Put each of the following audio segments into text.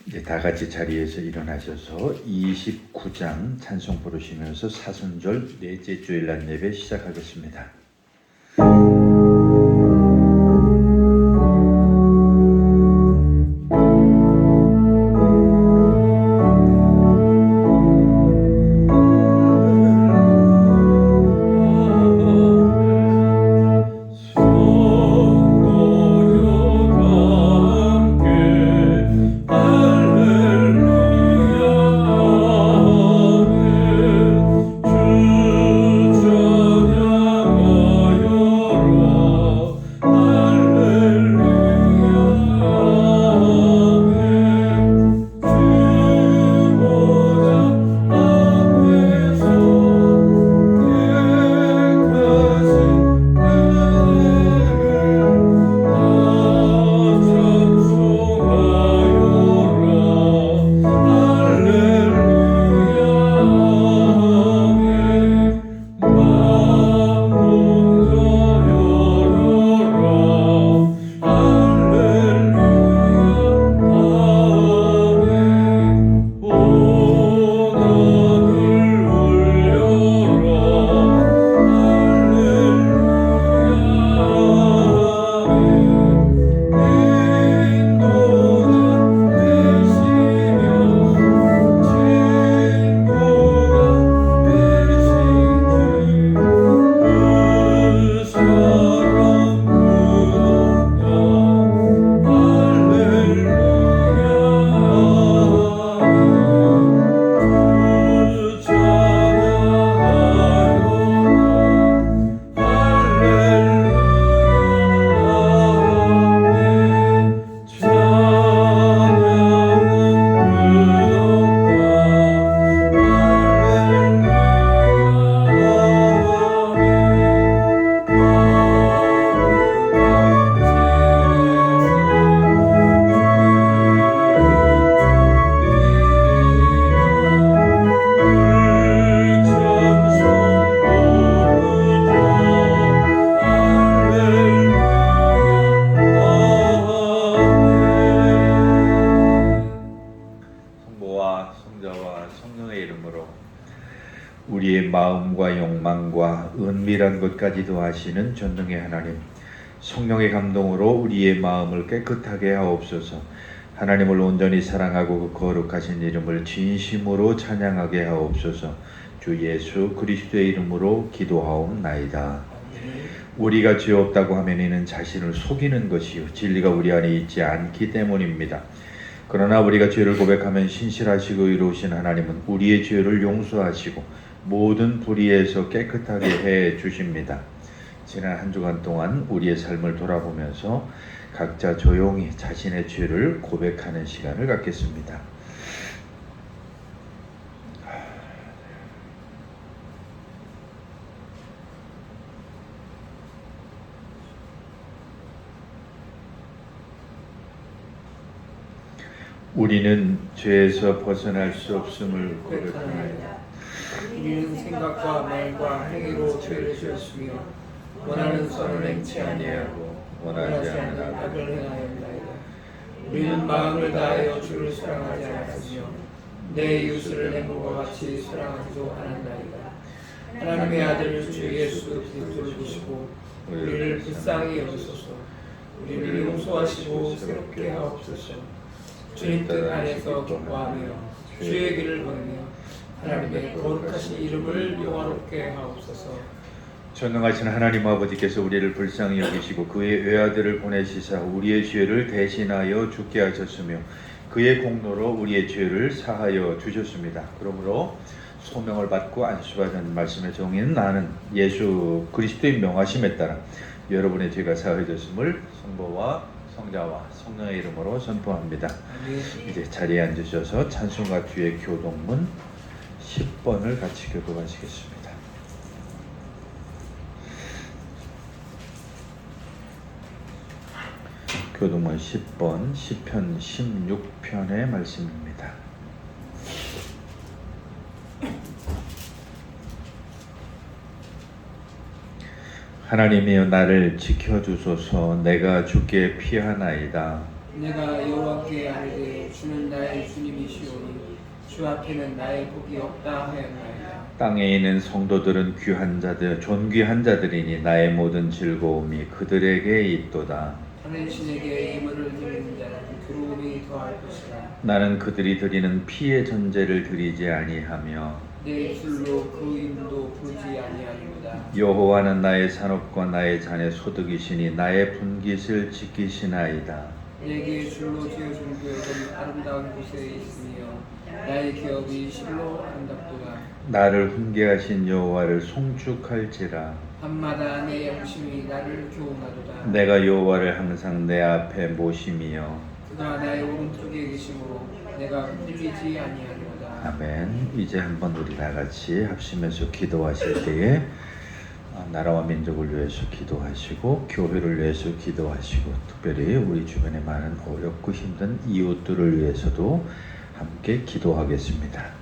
이제 다 같이 자리에서 일어나셔서 29장 찬송 부르시면서 사순절 넷째 주일날 예배 시작하겠습니다. 우리의 마음과 욕망과 은밀한 것까지도 아시는 전능의 하나님, 성령의 감동으로 우리의 마음을 깨끗하게 하옵소서. 하나님을 온전히 사랑하고 그 거룩하신 이름을 진심으로 찬양하게 하옵소서. 주 예수 그리스도의 이름으로 기도하옵나이다. 우리가 죄 없다고 하면 이는 자신을 속이는 것이요 진리가 우리 안에 있지 않기 때문입니다. 그러나 우리가 죄를 고백하면 신실하시고 의로우신 하나님은 우리의 죄를 용서하시고 모든 불의에서 깨끗하게 해 주십니다. 지난 한 주간 동안 우리의 삶을 돌아보면서 각자 조용히 자신의 죄를 고백하는 시간을 갖겠습니다. 우리는 죄에서 벗어날 수 없음을 고백하나이다. 우리는 생각과 말과 행위로 죄를 지었으며 원하는 선을 행치 아니하고 원하지 않는 악을 행하였나이다. 우리는 마음을 다하여 주를 사랑하지 않았으며 내 이웃을 내 몸과 같이 사랑하지도 않았나이다. 하나님의 아들 주 예수 그리스도를 보시고 우리를 불쌍히 여기소서. 우리를 용서하시고 새롭게 하옵소서. 주님 뜻 안에서 기뻐하며 주의 길을 걸으며 하나님의 거룩하신 이름을 영화롭게 하옵소서. 전능하신 하나님 아버지께서 우리를 불쌍히 여기시고 그의 외아들을 보내시사 우리의 죄를 대신하여 죽게 하셨으며 그의 공로로 우리의 죄를 사하여 주셨습니다. 그러므로 소명을 받고 안수받은 말씀의 종인 나는 예수 그리스도의 명하심에 따라 여러분의 죄가 사하여졌음을 성부와 성자와 성령의 이름으로 선포합니다. 이제 자리에 앉으셔서 찬송가 뒤에 교동문 10번을 같이 교독하시겠습니다. 교동문 10번 시편 16편의 말씀입니다. 하나님이여 나를 지켜주소서. 내가 주께 피하나이다. 내가 여호와께 아뢰되 주는 나의 주님이시오니 주 앞에는 나의 복이 없다 하였나이다. 땅에 있는 성도들은 귀한 자들, 존귀한 자들이니 나의 모든 즐거움이 그들에게 있도다. 다른 신에게 이물을 드리는 자는 괴로움이 더할 것이라. 나는 그들이 드리는 피의 전제를 드리지 아니하며 내 입술로 그 이름도 부르지 아니하리로다. 여호와는 나의 산업과 나의 잔의 소득이시니 나의 분깃을 지키시나이다. 내게 줄로 지어준 구역은 아름다운 곳에 있으며 나의 기업이 실로 아름답도다. 나를 훈계하신 여호와를 송축할지라. 밤마다 내 양심이 나를 교훈하도다. 내가 여호와를 항상 내 앞에 모심이여. 그가 나의 오른쪽에 계심으로 내가 흔들리지 아니하리로다. 아멘. 이제 한번 우리 다 같이 합심해서 기도하실 때에 나라와 민족을 위해서 기도하시고 교회를 위해서 기도하시고 특별히 우리 주변에 많은 어렵고 힘든 이웃들을 위해서도 함께 기도하겠습니다.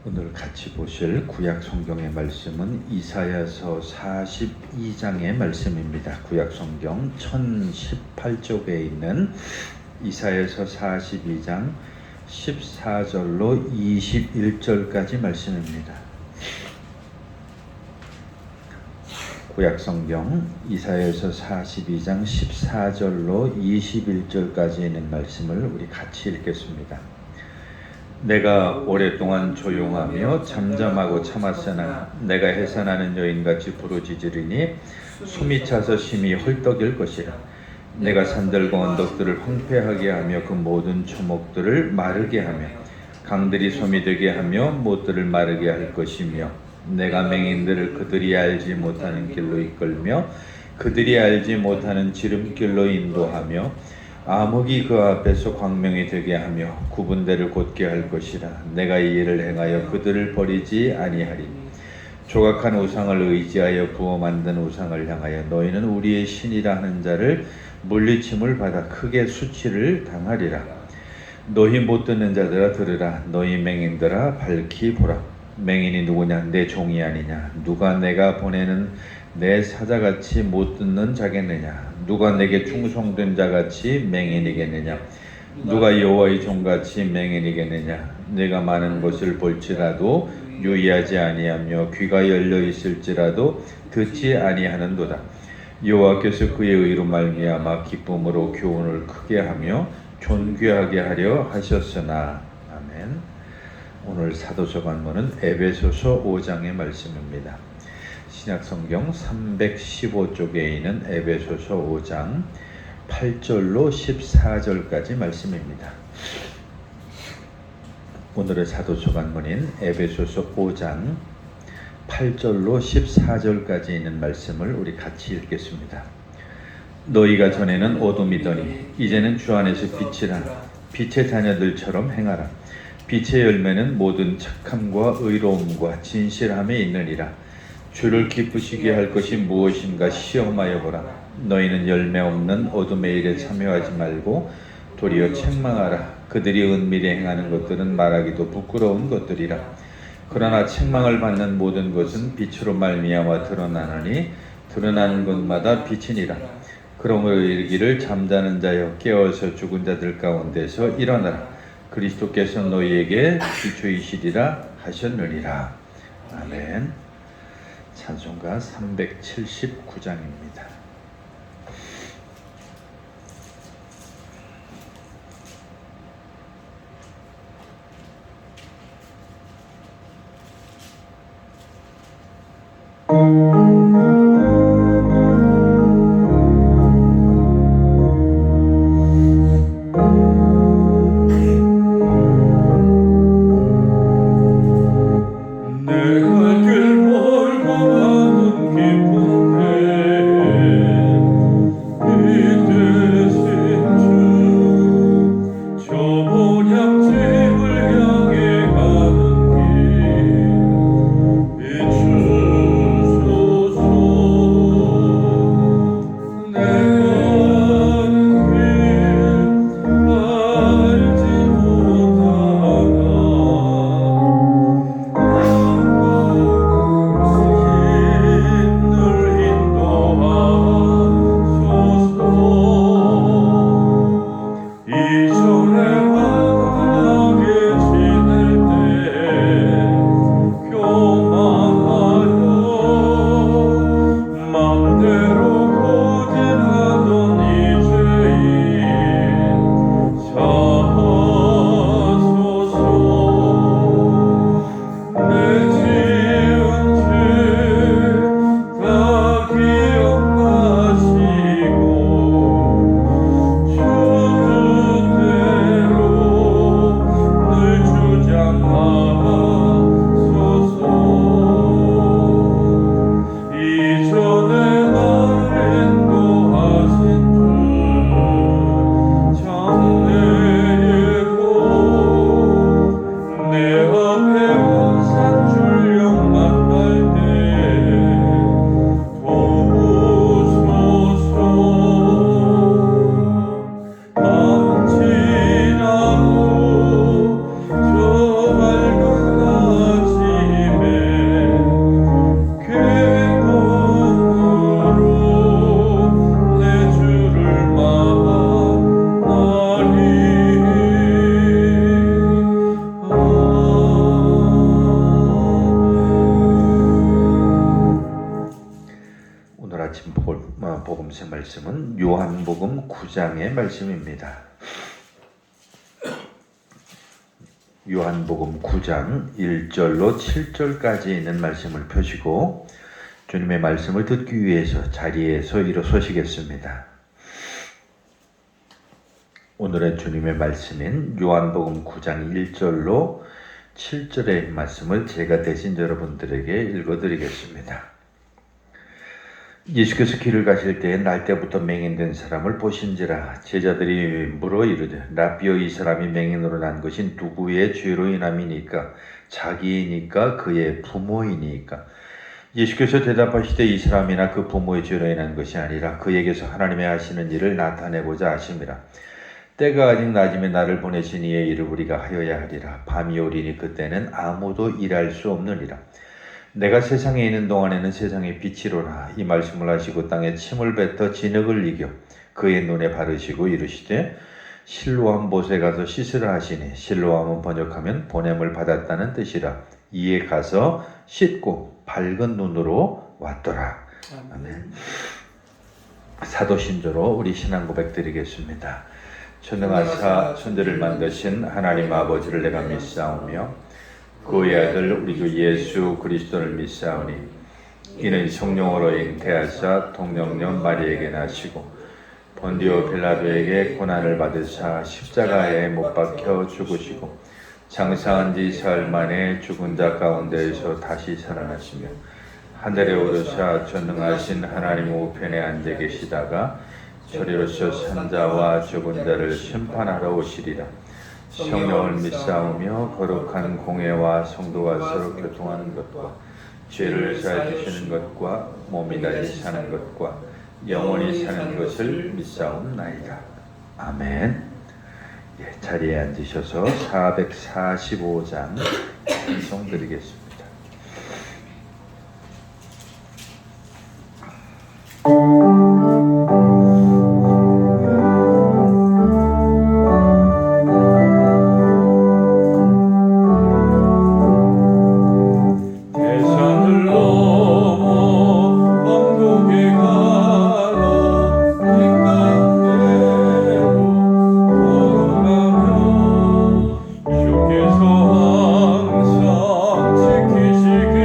오늘 같이 보실 구약 성경의 말씀은 이사야서 42장의 말씀입니다. 구약 성경 1018쪽에 있는 이사야서 42장 14절로 21절까지 말씀입니다. 구약 성경 이사야서 42장 14절로 21절까지 있는 말씀을 우리 같이 읽겠습니다. 내가 오랫동안 조용하며 잠잠하고 참았으나 내가 해산하는 여인같이 부르짖으리니 숨이 차서 심히 헐떡일 것이라. 내가 산들과 언덕들을 황폐하게 하며 그 모든 초목들을 마르게 하며 강들이 솜이 되게 하며 못들을 마르게 할 것이며 내가 맹인들을 그들이 알지 못하는 길로 이끌며 그들이 알지 못하는 지름길로 인도하며 암흑이 그 앞에서 광명이 되게 하며 구분대를 곧게 할 것이라. 내가 이 일을 행하여 그들을 버리지 아니하리니 조각한 우상을 의지하여 부어 만든 우상을 향하여 너희는 우리의 신이라 하는 자를 물리침을 받아 크게 수치를 당하리라. 너희 못 듣는 자들아 들으라. 너희 맹인들아 밝히 보라. 맹인이 누구냐? 내 종이 아니냐? 누가 내가 보내는 내 사자같이 못 듣는 자겠느냐? 누가 내게 충성된 자같이 맹인이겠느냐? 누가 여호와의 종같이 맹인이겠느냐? 내가 많은 것을 볼지라도 유의하지 아니하며 귀가 열려 있을지라도 듣지 아니하는도다. 여호와께서 그의 의로 말미암아 기쁨으로 교훈을 크게 하며 존귀하게 하려 하셨으나. 아멘. 오늘 사도서 관문은 에베소서 5장의 말씀입니다. 신약성경 315쪽에 있는 에베소서 5장 8절로 14절까지 말씀입니다. 오늘의 사도서 관문인 에베소서 5장 8절로 14절까지 있는 말씀을 우리 같이 읽겠습니다. 너희가 전에는 어둠이더니 이제는 주 안에서 빛이라. 빛의 자녀들처럼 행하라. 빛의 열매는 모든 착함과 의로움과 진실함에 있느니라. 주를 기쁘시게 할 것이 무엇인가 시험하여 보라. 너희는 열매 없는 어둠의 일에 참여하지 말고 도리어 책망하라. 그들이 은밀히 행하는 것들은 말하기도 부끄러운 것들이라. 그러나 책망을 받는 모든 것은 빛으로 말미암아 드러나느니 드러나는 것마다 빛이니라. 그러므로 이르기를 잠자는 자여 깨어서 죽은 자들 가운데서 일어나라. 그리스도께서 너희에게 기초이시리라 하셨느니라. 아멘. 찬송가 379장입니다. 복음서 말씀은 요한복음 9장의 말씀입니다. 요한복음 9장 1절로 7절까지 있는 말씀을 펴시고 주님의 말씀을 듣기 위해서 자리에서 일어서시겠습니다. 오늘의 주님의 말씀인 요한복음 9장 1절로 7절의 말씀을 제가 대신 여러분들에게 읽어드리겠습니다. 예수께서 길을 가실 때에 날때부터 맹인된 사람을 보신지라. 제자들이 물어 이르되 라비여, 이 사람이 맹인으로 난 것이 누구의 죄로 인함이니까? 자기이니까 그의 부모이니까? 예수께서 대답하시되 이 사람이나 그 부모의 죄로 인한 것이 아니라 그에게서 하나님의 하시는 일을 나타내고자 하심이라. 때가 아직 낮음에 나를 보내신 이의 일을 우리가 하여야 하리라. 밤이 오리니 그때는 아무도 일할 수 없느니라. 내가 세상에 있는 동안에는 세상의 빛이로라. 이 말씀을 하시고 땅에 침을 뱉어 진흙을 이겨 그의 눈에 바르시고 이르시되 실로암 못에 가서 씻으라 하시니, 실로암은 번역하면 보냄을 받았다는 뜻이라. 이에 가서 씻고 밝은 눈으로 왔더라. 아멘. 사도신조로 우리 신앙 고백 드리겠습니다. 전능하사 천지를 만드신 하나님 아버지를 내가 믿사오며 그의 아들 우리 주 예수 그리스도를 믿사오니, 이는 성령으로 잉태하사 동정녀 마리에게 나시고 본디오 빌라도에게 고난을 받으사 십자가에 못 박혀 죽으시고 장사한 지 사흘 만에 죽은 자 가운데에서 다시 살아나시며 하늘에 오르사 전능하신 하나님 우편에 앉아 계시다가 저리로서 산자와 죽은 자를 심판하러 오시리라. 성령을 믿사오며 거룩한 공회와 성도가 서로 교통하는 것과 죄를 사해 주시는 것과 몸이 다시 사는 것과 영원히 사는 것을 믿사옵나이다. 아멘. 자리에 앉으셔서 445장 찬송 드리겠습니다. 주께서 항상 지키시길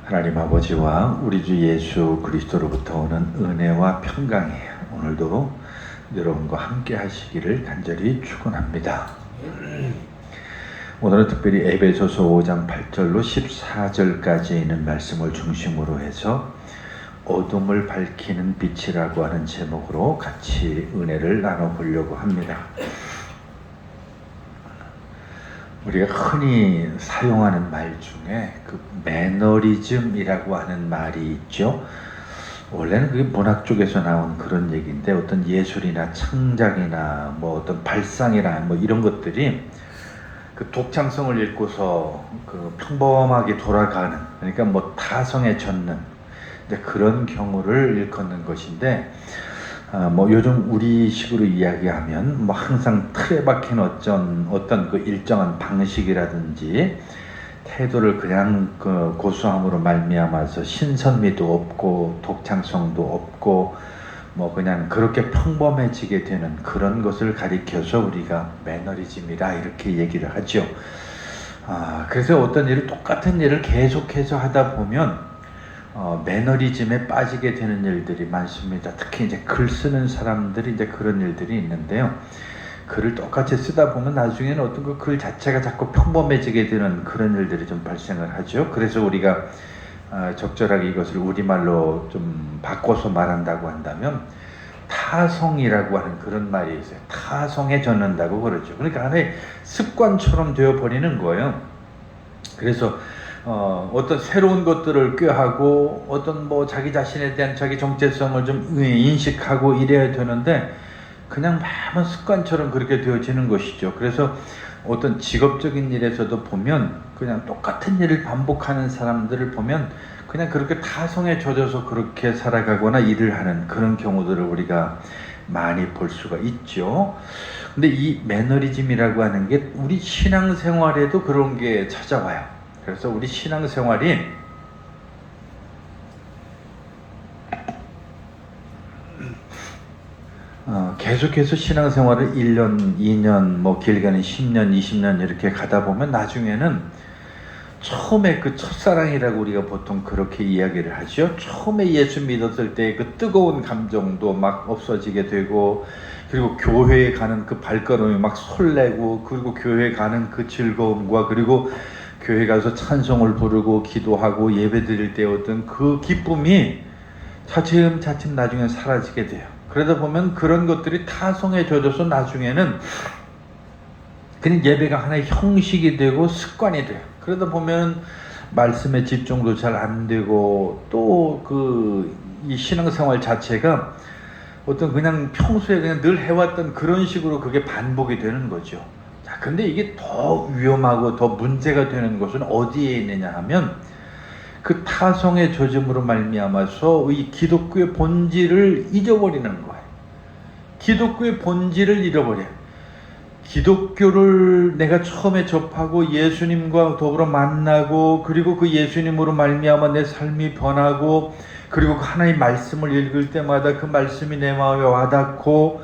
하나님 아버지와 우리 주 예수 그리스도로부터 오는 은혜와 평강이 오늘도 여러분과 함께 하시기를 간절히 축원합니다. 오늘은 특별히 에베소서 5장 8절로 14절까지 있는 말씀을 중심으로 해서 어둠을 밝히는 빛이라고 하는 제목으로 같이 은혜를 나눠보려고 합니다. 우리가 흔히 사용하는 말 중에 그 매너리즘이라고 하는 말이 있죠. 원래는 그게 문학 쪽에서 나온 그런 얘기인데 어떤 예술이나 창작이나 뭐 어떤 발상이나 뭐 이런 것들이 그 독창성을 잃고서 그 평범하게 돌아가는, 그러니까 뭐 타성에 젖는 그런 경우를 일컫는 것인데, 뭐 요즘 우리식으로 이야기하면 뭐 항상 틀에 박힌 어떤 그 일정한 방식이라든지 태도를 그냥 그 고수함으로 말미암아서 신선미도 없고 독창성도 없고 뭐 그냥 그렇게 평범해지게 되는 그런 것을 가리켜서 우리가 매너리즘이라 이렇게 얘기를 하죠. 그래서 어떤 일을 똑같은 일을 계속해서 하다 보면 매너리즘에 빠지게 되는 일들이 많습니다. 특히 이제 글 쓰는 사람들이 이제 그런 일들이 있는데요. 글을 똑같이 쓰다 보면 나중에는 어떤 그 글 자체가 자꾸 평범해지게 되는 그런 일들이 좀 발생을 하죠. 그래서 우리가 적절하게 이것을 우리말로 좀 바꿔서 말한다고 한다면 타성이라고 하는 그런 말이 있어요. 타성에 젖는다고 그러죠. 그러니까 하나의 습관처럼 되어버리는 거예요. 그래서 어떤 새로운 것들을 꾀하고 어떤 뭐 자기 자신에 대한 자기 정체성을 좀 인식하고 이래야 되는데 그냥 매번 습관처럼 그렇게 되어지는 것이죠. 그래서 어떤 직업적인 일에서도 보면 그냥 똑같은 일을 반복하는 사람들을 보면 그냥 그렇게 타성에 젖어서 그렇게 살아가거나 일을 하는 그런 경우들을 우리가 많이 볼 수가 있죠. 근데 이 매너리즘이라고 하는 게 우리 신앙생활에도 그런 게 찾아와요. 그래서 우리 신앙생활이 계속해서 신앙생활을 1년, 2년, 뭐 길게는 10년, 20년 이렇게 가다 보면 나중에는 처음에 그 첫사랑이라고 우리가 보통 그렇게 이야기를 하죠. 처음에 예수 믿었을 때 그 뜨거운 감정도 막 없어지게 되고, 그리고 교회에 가는 그 발걸음이 막 설레고, 그리고 교회에 가는 그 즐거움과, 그리고 교회 가서 찬송을 부르고 기도하고 예배 드릴 때 어떤 그 기쁨이 차츰차츰 나중에 사라지게 돼요. 그러다 보면 그런 것들이 타성에 젖어서 나중에는 그냥 예배가 하나의 형식이 되고 습관이 돼요. 그러다 보면 말씀에 집중도 잘 안 되고 또 이 신앙생활 자체가 어떤 그냥 평소에 그냥 늘 해왔던 그런 식으로 그게 반복이 되는 거죠. 자, 근데 이게 더 위험하고 더 문제가 되는 것은 어디에 있느냐 하면 그 타성의 젖음으로 말미암아서 이 기독교의 본질을 잊어버리는 거예요. 기독교의 본질을 잃어버려요. 기독교를 내가 처음에 접하고 예수님과 더불어 만나고, 그리고 그 예수님으로 말미암아 내 삶이 변하고, 그리고 그 하나의 말씀을 읽을 때마다 그 말씀이 내 마음에 와닿고,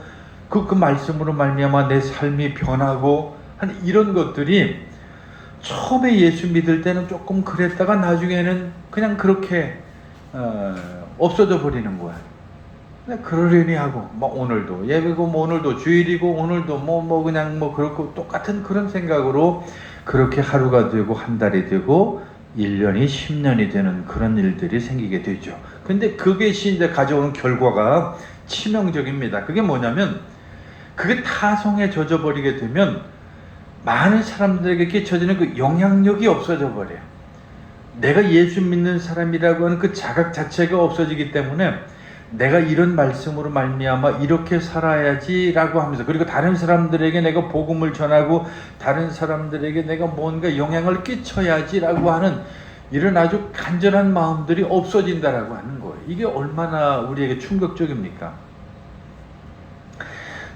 그 말씀으로 말미암아 내 삶이 변하고 하는 이런 것들이 처음에 예수 믿을 때는 조금 그랬다가 나중에는 그냥 그렇게 없어져 버리는 거야. 그냥 그러려니 하고, 뭐 오늘도 예배고, 뭐 오늘도 주일이고, 오늘도 뭐 그냥 뭐 그렇고 똑같은 그런 생각으로 그렇게 하루가 되고 한 달이 되고 1년이 10년이 되는 그런 일들이 생기게 되죠. 근데 그게 이제 가져오는 결과가 치명적입니다. 그게 뭐냐면 그게 타성에 젖어버리게 되면 많은 사람들에게 끼쳐지는 그 영향력이 없어져 버려요. 내가 예수 믿는 사람이라고 하는 그 자각 자체가 없어지기 때문에 내가 이런 말씀으로 말미암아 이렇게 살아야지라고 하면서, 그리고 다른 사람들에게 내가 복음을 전하고 다른 사람들에게 내가 뭔가 영향을 끼쳐야지라고 하는 이런 아주 간절한 마음들이 없어진다라고 하는 거예요. 이게 얼마나 우리에게 충격적입니까?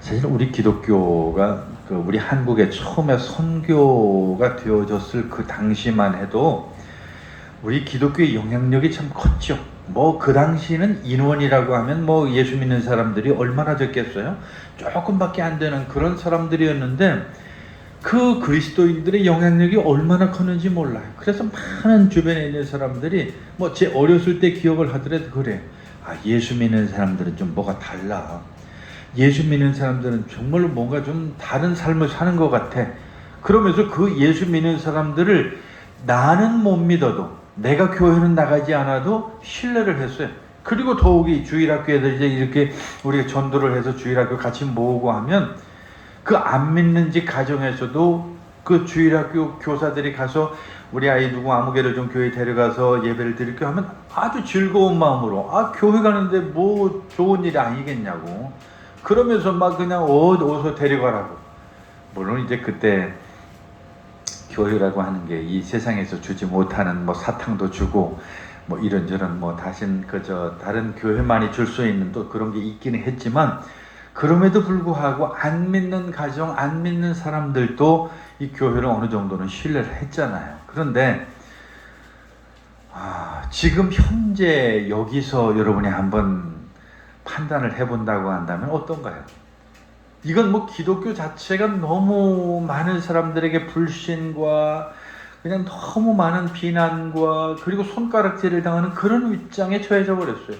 사실 우리 기독교가 우리 한국에 처음에 선교가 되어졌을 그 당시만 해도 우리 기독교의 영향력이 참 컸죠. 뭐 그 당시는 인원이라고 하면 뭐 예수 믿는 사람들이 얼마나 적겠어요? 조금밖에 안 되는 그런 사람들이었는데 그 그리스도인들의 영향력이 얼마나 컸는지 몰라요. 그래서 많은 주변에 있는 사람들이 뭐 제 어렸을 때 기억을 하더라도 그래. 아, 예수 믿는 사람들은 좀 뭐가 달라. 예수 믿는 사람들은 정말로 뭔가 좀 다른 삶을 사는 것 같아. 그러면서 그 예수 믿는 사람들을 나는 못 믿어도, 내가 교회는 나가지 않아도 신뢰를 했어요. 그리고 더욱이 주일학교 애들 이제 이렇게 우리가 전도를 해서 주일학교 같이 모으고 하면 그 안 믿는 집 가정에서도 그 주일학교 교사들이 가서 우리 아이 누구 아무개를 좀 교회 데려가서 예배를 드릴게 하면 아주 즐거운 마음으로, 아, 교회 가는데 뭐 좋은 일이 아니겠냐고, 그러면서 막 그냥 어서 데려가라고. 물론 이제 그때 교회라고 하는 게 이 세상에서 주지 못하는 뭐 사탕도 주고 뭐 이런저런 뭐 다신 그저 다른 교회만이 줄 수 있는 또 그런 게 있기는 했지만, 그럼에도 불구하고 안 믿는 가정, 안 믿는 사람들도 이 교회를 어느 정도는 신뢰를 했잖아요. 그런데 지금 현재 여기서 여러분이 한번 판단을 해본다고 한다면 어떤가요? 이건 뭐 기독교 자체가 너무 많은 사람들에게 불신과 그냥 너무 많은 비난과 그리고 손가락질을 당하는 그런 입장에 처해져 버렸어요.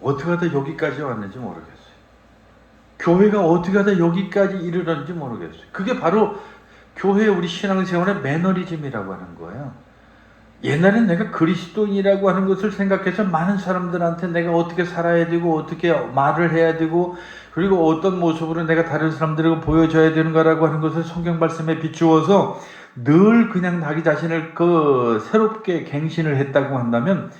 어떻게 하다 여기까지 왔는지 모르겠어요. 교회가 어떻게 하다 여기까지 이르렀는지 모르겠어요. 그게 바로 교회의 우리 신앙생활의 매너리즘이라고 하는 거예요. 옛날엔 내가 그리스도인이라고 하는 것을 생각해서 많은 사람들한테 내가 어떻게 살아야 되고 어떻게 말을 해야 되고 그리고 어떤 모습으로 내가 다른 사람들에게 보여줘야 되는가라고 하는 것을 성경 말씀에 비추어서 늘 그냥 자기 자신을 새롭게 갱신을 했다고 한다면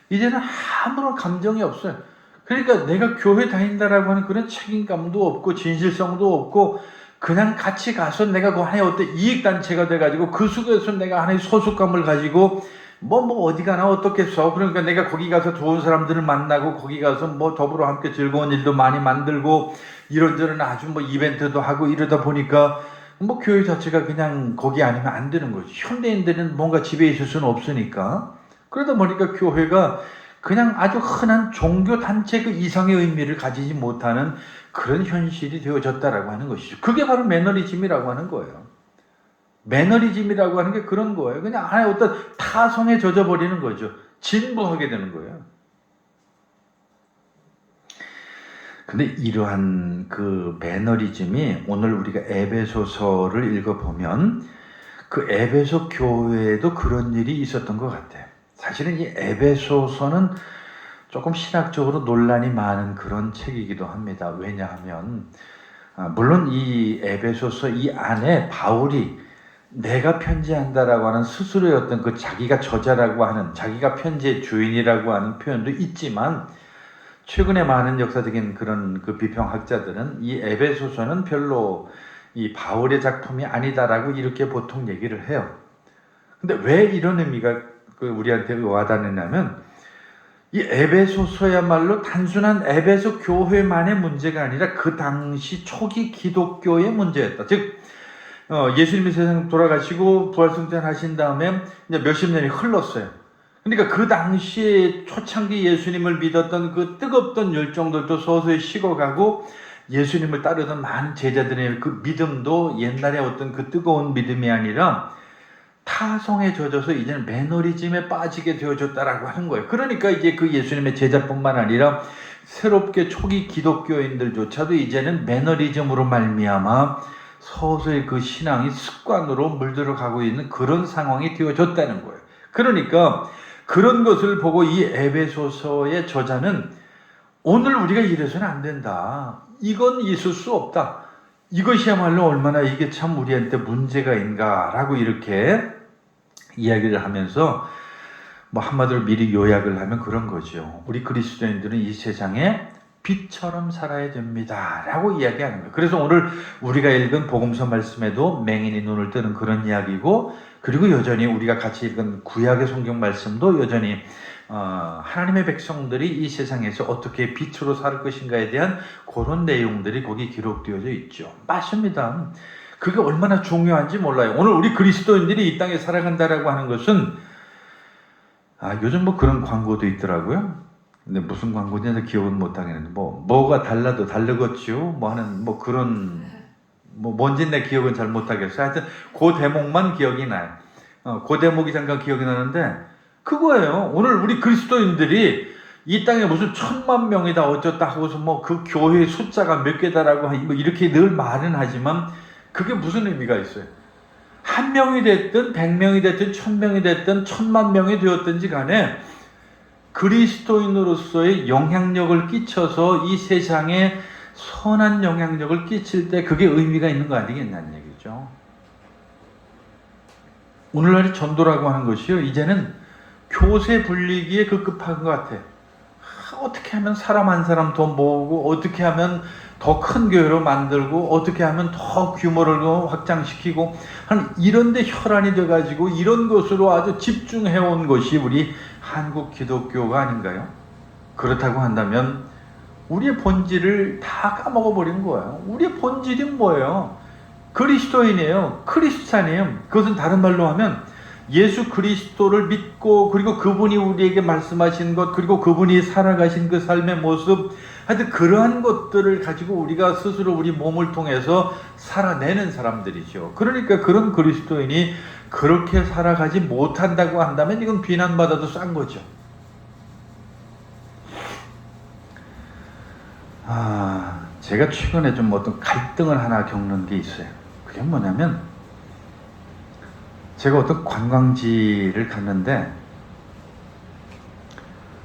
이제는 아무런 감정이 없어요. 그러니까 내가 교회 다닌다라고 하는 그런 책임감도 없고 진실성도 없고 그냥 같이 가서 내가 그 하나의 어떤 이익단체가 돼가지고 그 속에서 내가 하나의 소속감을 가지고 뭐 어디 가나 어떻겠어. 그러니까 내가 거기 가서 좋은 사람들을 만나고 거기 가서 뭐 더불어 함께 즐거운 일도 많이 만들고 이런저런 아주 뭐 이벤트도 하고 이러다 보니까 뭐 교회 자체가 그냥 거기 아니면 안 되는 거지. 현대인들은 뭔가 집에 있을 수는 없으니까. 그러다 보니까 교회가 그냥 아주 흔한 종교 단체 그 이상의 의미를 가지지 못하는 그런 현실이 되어졌다라고 하는 것이죠. 그게 바로 매너리즘이라고 하는 거예요. 매너리즘이라고 하는 게 그런 거예요. 그냥 하나의 어떤 타성에 젖어버리는 거죠. 진부하게 되는 거예요. 근데 이러한 그 매너리즘이 오늘 우리가 에베소서를 읽어보면 그 에베소 교회에도 그런 일이 있었던 것 같아요. 사실은 이 에베소서는 조금 신학적으로 논란이 많은 그런 책이기도 합니다. 왜냐하면 물론 이 에베소서 이 안에 바울이 내가 편지한다라고 하는 스스로의 어떤 그 자기가 저자라고 하는 자기가 편지의 주인이라고 하는 표현도 있지만 최근에 많은 역사적인 그런 그 비평학자들은 이 에베소서는 별로 이 바울의 작품이 아니다라고 이렇게 보통 얘기를 해요. 근데 왜 이런 의미가 우리한테 와닿느냐면 이 에베소서야말로 단순한 에베소 교회만의 문제가 아니라 그 당시 초기 기독교의 문제였다. 즉 예수님이 세상 돌아가시고 부활승천하신 다음에 이제 몇십 년이 흘렀어요. 그러니까 그 당시에 초창기 예수님을 믿었던 그 뜨겁던 열정들도 서서히 식어가고 예수님을 따르던 많은 제자들의 그 믿음도 옛날에 어떤 그 뜨거운 믿음이 아니라 타성에 젖어서 이제는 매너리즘에 빠지게 되어졌다라고 하는 거예요. 그러니까 이제 그 예수님의 제자뿐만 아니라 새롭게 초기 기독교인들조차도 이제는 매너리즘으로 말미암아 서서히 그 신앙이 습관으로 물들어가고 있는 그런 상황이 되어졌다는 거예요. 그러니까 그런 것을 보고 이 에베소서의 저자는 오늘 우리가 이래서는 안 된다. 이건 있을 수 없다. 이것이야말로 얼마나 이게 참 우리한테 문제가 있는가라고 이렇게 이야기를 하면서 뭐 한마디로 미리 요약을 하면 그런 거죠. 우리 그리스도인들은 이 세상에 빛처럼 살아야 됩니다 라고 이야기하는 거예요. 그래서 오늘 우리가 읽은 복음서 말씀에도 맹인이 눈을 뜨는 그런 이야기고, 그리고 여전히 우리가 같이 읽은 구약의 성경 말씀도 여전히 하나님의 백성들이 이 세상에서 어떻게 빛으로 살 것인가에 대한 그런 내용들이 거기 기록되어져 있죠. 맞습니다. 그게 얼마나 중요한지 몰라요. 오늘 우리 그리스도인들이 이 땅에 살아간다라고 하는 것은 요즘 뭐 그런 광고도 있더라고요. 근데 무슨 광고인지 기억은 못 하겠는데 뭐가 달라도 다르겠죠. 뭐 하는 뭐 그런 뭔지 내 기억은 잘 못 하겠어요. 하여튼 그 대목만 기억이 나요. 그 대목이 잠깐 기억이 나는데 그거예요. 오늘 우리 그리스도인들이 이 땅에 무슨 1000만 명이다 어쩌다 하고서 뭐 그 교회 숫자가 몇 개다라고 뭐 이렇게 늘 말은 하지만 그게 무슨 의미가 있어요? 1명이 됐든 100명이 됐든 1000명이 됐든 1000만 명이 되었든지 간에 그리스도인으로서의 영향력을 끼쳐서 이 세상에 선한 영향력을 끼칠 때 그게 의미가 있는 거 아니겠냐는 얘기죠. 오늘날의 전도라고 하는 것이요, 이제는 교세 불리기에 급급한 것 같아. 어떻게 하면 사람 한 사람 더 모으고, 어떻게 하면 더 큰 교회로 만들고, 어떻게 하면 더 규모를 확장시키고 하는 이런 데 혈안이 돼가지고 이런 것으로 아주 집중해온 것이 우리 한국 기독교가 아닌가요? 그렇다고 한다면 우리의 본질을 다 까먹어버린 거예요. 우리의 본질이 뭐예요? 그리스도인이에요. 크리스찬이에요. 그것은 다른 말로 하면 예수 그리스도를 믿고 그리고 그분이 우리에게 말씀하신 것 그리고 그분이 살아가신 그 삶의 모습 하여튼 그러한 것들을 가지고 우리가 스스로 우리 몸을 통해서 살아내는 사람들이죠. 그러니까 그런 그리스도인이 그렇게 살아가지 못한다고 한다면 이건 비난받아도 싼 거죠. 제가 최근에 좀 어떤 갈등을 하나 겪는 게 있어요. 그게 뭐냐면 제가 어떤 관광지를 갔는데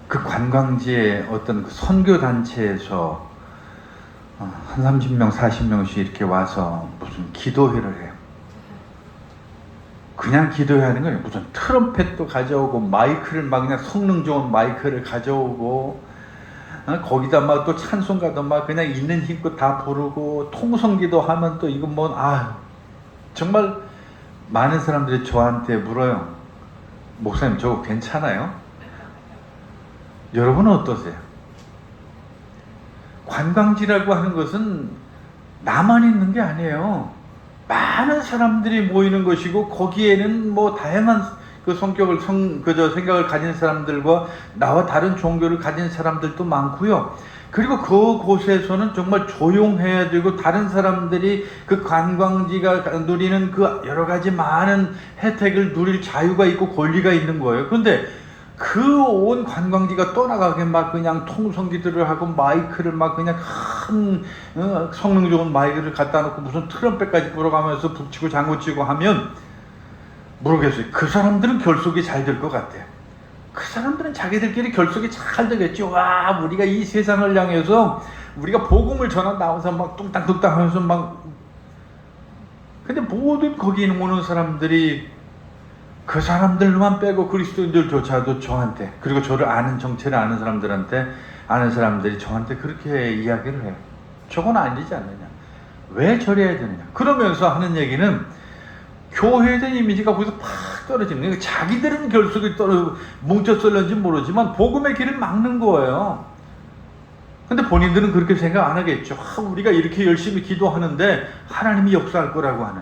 그 관광지에 어떤 그 선교단체에서 한 30명, 40명씩 이렇게 와서 무슨 기도회를 해요. 그냥 기도회 하는 거예요. 무슨 트럼펫도 가져오고 마이크를 막 그냥 성능 좋은 마이크를 가져오고 거기다 막 또 찬송가도 막 그냥 있는 힘껏 다 부르고 통성기도 하면 또 이건 뭐 정말 많은 사람들이 저한테 물어요. 목사님 저거 괜찮아요? 여러분은 어떠세요? 관광지라고 하는 것은 나만 있는 게 아니에요. 많은 사람들이 모이는 것이고 거기에는 뭐 다양한 그 성격을 생각을 가진 사람들과 나와 다른 종교를 가진 사람들도 많고요. 그리고 그곳에서는 정말 조용해야 되고 다른 사람들이 그 관광지가 누리는 그 여러 가지 많은 혜택을 누릴 자유가 있고 권리가 있는 거예요. 그런데 그 온 관광지가 떠나가게 막 그냥 통성기들을 하고 마이크를 막 그냥 큰 성능 좋은 마이크를 갖다 놓고 무슨 트럼펫까지 불어가면서 북치고 장구치고 하면 모르겠어요. 그 사람들은 결속이 잘 될 것 같아요. 그 사람들은 자기들끼리 결속이 잘 되겠죠. 와, 우리가 이 세상을 향해서 우리가 복음을 전한 나와서 막 뚱땅뚱땅 하면서 막 근데 모든 거기 오는 사람들이 그 사람들만 빼고 그리스도인들조차도 저한테 그리고 저를 아는 정체를 아는 사람들한테 아는 사람들이 저한테 그렇게 이야기를 해요. 저건 아니지 않느냐. 왜 저래야 되느냐. 그러면서 하는 얘기는 교회에 대한 이미지가 거기서 팍 떨어지는 거예요. 자기들은 결속이 뭉쳤을는지 모르지만 복음의 길을 막는 거예요. 근데 본인들은 그렇게 생각 안 하겠죠. 우리가 이렇게 열심히 기도하는데 하나님이 역사할 거라고 하는.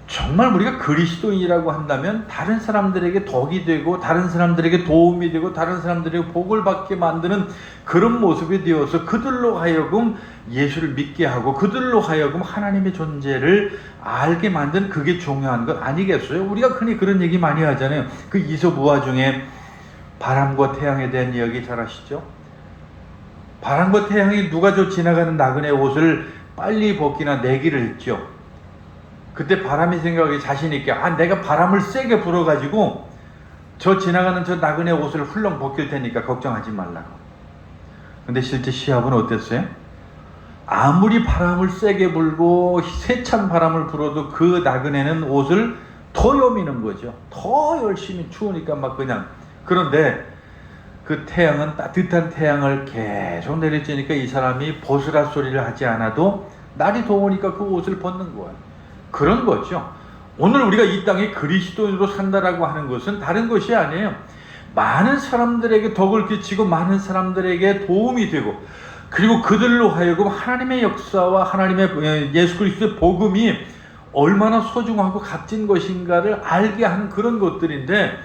정말 우리가 그리스도인이라고 한다면 다른 사람들에게 덕이 되고 다른 사람들에게 도움이 되고 다른 사람들에게 복을 받게 만드는 그런 모습이 되어서 그들로 하여금 예수를 믿게 하고 그들로 하여금 하나님의 존재를 알게 만드는 그게 중요한 것 아니겠어요? 우리가 흔히 그런 얘기 많이 하잖아요. 그 이솝우화 중에 바람과 태양에 대한 이야기 잘 아시죠? 바람과 태양이 누가 저 지나가는 나그네 옷을 빨리 벗기나 내기를 했죠. 그때 바람이 생각하기 자신있게 내가 바람을 세게 불어가지고 저 지나가는 저 나그네 옷을 훌렁 벗길 테니까 걱정하지 말라고. 근데 실제 시합은 어땠어요? 아무리 바람을 세게 불고 세찬 바람을 불어도 그 나그네는 옷을 더 여미는 거죠. 더 열심히 추우니까 막 그냥. 그런데 그 태양은 따뜻한 태양을 계속 내리쬐니까 이 사람이 벗으라 소리를 하지 않아도 날이 더우니까 그 옷을 벗는 거예요. 그런 거죠. 오늘 우리가 이 땅에 그리스도인으로 산다라고 하는 것은 다른 것이 아니에요. 많은 사람들에게 덕을 끼치고 많은 사람들에게 도움이 되고 그리고 그들로 하여금 하나님의 역사와 하나님의 예수 그리스도의 복음이 얼마나 소중하고 값진 것인가를 알게 하는 그런 것들인데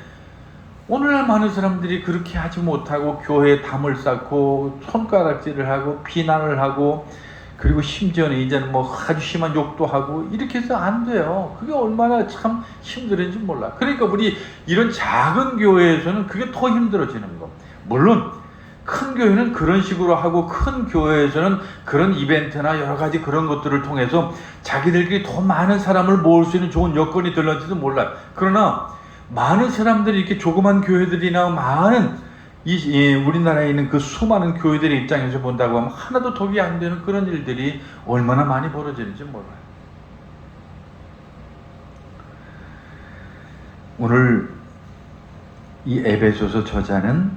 오늘날 많은 사람들이 그렇게 하지 못하고 교회에 담을 쌓고 손가락질을 하고 비난을 하고 그리고 심지어는 이제는 뭐 아주 심한 욕도 하고 이렇게 해서 안 돼요. 그게 얼마나 참 힘들은지 몰라. 그러니까 우리 이런 작은 교회에서는 그게 더 힘들어지는 거. 물론 큰 교회는 그런 식으로 하고 큰 교회에서는 그런 이벤트나 여러 가지 그런 것들을 통해서 자기들끼리 더 많은 사람을 모을 수 있는 좋은 여건이 될런지도 몰라요. 그러나 많은 사람들이 이렇게 조그만 교회들이나 많은 우리나라에 있는 그 수많은 교회들의 입장에서 본다고 하면 하나도 도움이 안 되는 그런 일들이 얼마나 많이 벌어지는지 몰라요. 오늘 이 에베소서 저자는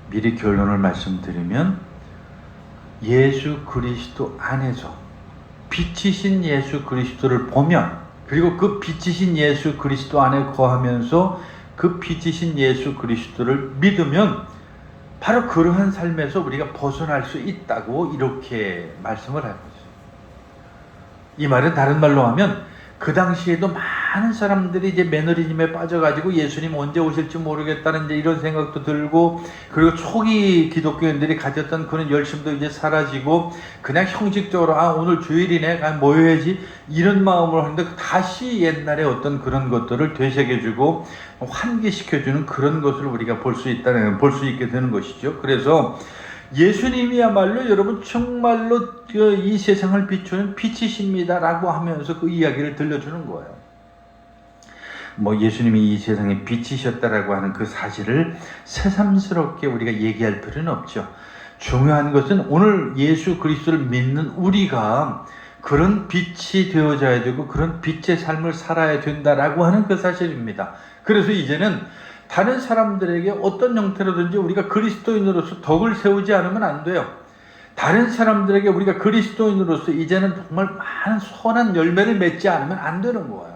미리 결론을 말씀드리면 예수 그리스도 안에서 빛이신 예수 그리스도를 보면 그리고 그 빛이신 예수 그리스도 안에 거하면서 그 빛이신 예수 그리스도를 믿으면 바로 그러한 삶에서 우리가 벗어날 수 있다고 이렇게 말씀을 하고 있어요. 이 말은 다른 말로 하면 그 당시에도 많은 사람들이 이제 매너리즘에 빠져가지고 예수님 언제 오실지 모르겠다는 이제 이런 생각도 들고 그리고 초기 기독교인들이 가졌던 그런 열심도 이제 사라지고 그냥 형식적으로 오늘 주일이네 모여야지 이런 마음으로 하는데 다시 옛날에 어떤 그런 것들을 되새겨주고 환기시켜주는 그런 것을 우리가 볼 수 있게 되는 것이죠. 그래서 예수님이야말로 여러분 정말로 이 세상을 비추는 빛이십니다 라고 하면서 그 이야기를 들려주는 거예요. 뭐 예수님이 이 세상에 빛이셨다라고 하는 그 사실을 새삼스럽게 우리가 얘기할 필요는 없죠. 중요한 것은 오늘 예수 그리스도를 믿는 우리가 그런 빛이 되어져야 되고 그런 빛의 삶을 살아야 된다라고 하는 그 사실입니다. 그래서 이제는 다른 사람들에게 어떤 형태로든지 우리가 그리스도인으로서 덕을 세우지 않으면 안 돼요. 다른 사람들에게 우리가 그리스도인으로서 이제는 정말 많은 선한 열매를 맺지 않으면 안 되는 거예요.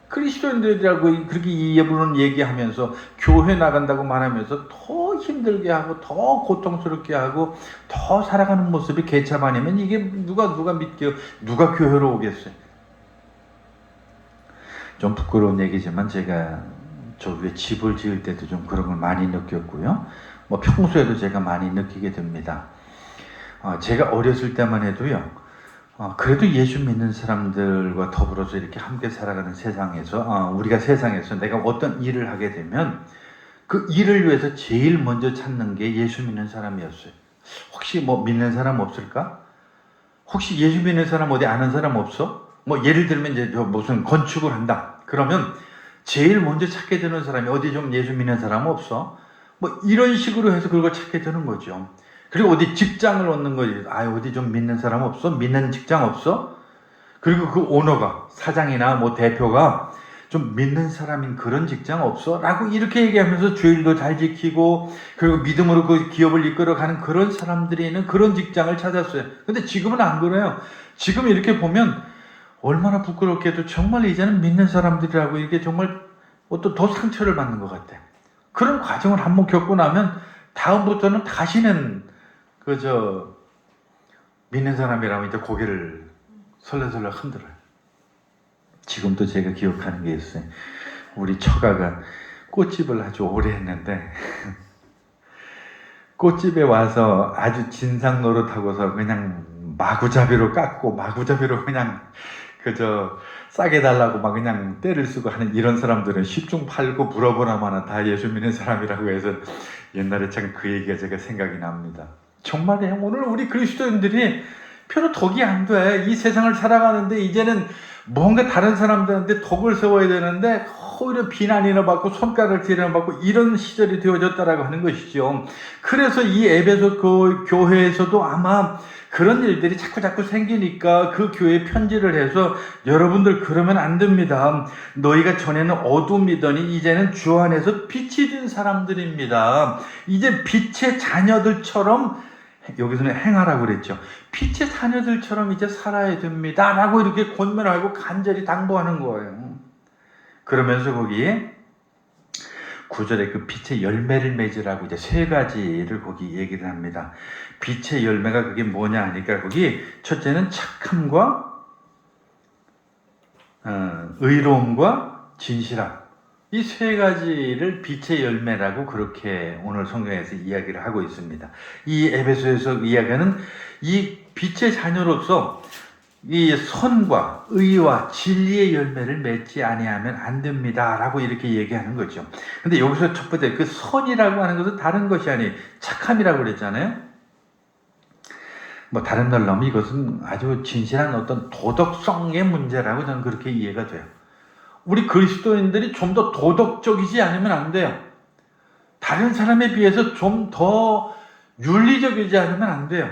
그리스도인들이라고 그렇게 예불은 얘기하면서 교회 나간다고 말하면서 더 힘들게 하고 더 고통스럽게 하고 더 살아가는 모습이 개참 아니면 이게 누가 믿게요? 누가 교회로 오겠어요? 좀 부끄러운 얘기지만 제가 저 위에 집을 지을 때도 좀 그런 걸 많이 느꼈고요. 뭐 평소에도 제가 많이 느끼게 됩니다. 제가 어렸을 때만 해도요. 그래도 예수 믿는 사람들과 더불어서 이렇게 함께 살아가는 세상에서 우리가 세상에서 내가 어떤 일을 하게 되면 그 일을 위해서 제일 먼저 찾는 게 예수 믿는 사람이었어요. 혹시 뭐 믿는 사람 없을까? 혹시 예수 믿는 사람 어디 아는 사람 없어? 뭐 예를 들면 이제 무슨 건축을 한다. 그러면 제일 먼저 찾게 되는 사람이 어디 좀 예수 믿는 사람 없어? 뭐 이런 식으로 해서 그걸 찾게 되는 거죠. 그리고 어디 직장을 얻는 거지. 어디 좀 믿는 사람 없어? 믿는 직장 없어? 그리고 그 오너가, 사장이나 뭐 대표가 좀 믿는 사람인 그런 직장 없어? 라고 이렇게 얘기하면서 주일도 잘 지키고 그리고 믿음으로 그 기업을 이끌어가는 그런 사람들이 있는 그런 직장을 찾았어요. 근데 지금은 안 그래요. 지금 이렇게 보면 얼마나 부끄럽게도 정말 이제는 믿는 사람들이라고 이게 정말 더 상처를 받는 것 같아. 그런 과정을 한번 겪고 나면 다음부터는 다시는 믿는 사람이라면 이제 고개를 설레설레 흔들어요. 지금도 제가 기억하는 게 있어요. 우리 처가가 꽃집을 아주 오래 했는데 꽃집에 와서 아주 진상 노릇하고서 그냥 마구잡이로 깎고 마구잡이로 그냥 싸게 달라고 막 그냥 때를 쓰고 하는 이런 사람들은 10중 8구 물어보나마나 다 예수 믿는 사람이라고 해서 옛날에 참 그 얘기가 제가 생각이 납니다. 정말이에요. 오늘 우리 그리스도인들이 별로 덕이 안 돼. 이 세상을 살아가는데 이제는 뭔가 다른 사람들한테 덕을 세워야 되는데 오히려 비난이나 받고 손가락질이나 받고 이런 시절이 되어졌다라고 하는 것이죠. 그래서 이 에베소 교회에서도 아마 그런 일들이 자꾸 생기니까 그 교회에 편지를 해서 여러분들 그러면 안 됩니다. 너희가 전에는 어둠이더니 이제는 주 안에서 빛이 된 사람들입니다. 이제 빛의 자녀들처럼 여기서는 행하라고 그랬죠. 빛의 자녀들처럼 이제 살아야 됩니다. 라고 이렇게 권면하고 간절히 당부하는 거예요. 그러면서 거기에 9절에 그 빛의 열매를 맺으라고 이제 3가지를 거기 얘기를 합니다. 빛의 열매가 그게 뭐냐 하니까 거기 첫째는 착함과 의로움과 진실함. 이 세 가지를 빛의 열매라고 그렇게 오늘 성경에서 이야기를 하고 있습니다. 이 에베소에서 이야기하는 이 빛의 자녀로서 이 선과 의와 진리의 열매를 맺지 아니하면 안 됩니다라고 이렇게 얘기하는 거죠. 근데 여기서 첫 번째 그 선이라고 하는 것은 다른 것이 아니 착함이라고 그랬잖아요. 뭐 다른 말로 하면 이것은 아주 진실한 어떤 도덕성의 문제라고 저는 그렇게 이해가 돼요. 우리 그리스도인들이 좀 더 도덕적이지 않으면 안 돼요. 다른 사람에 비해서 좀 더 윤리적이지 않으면 안 돼요.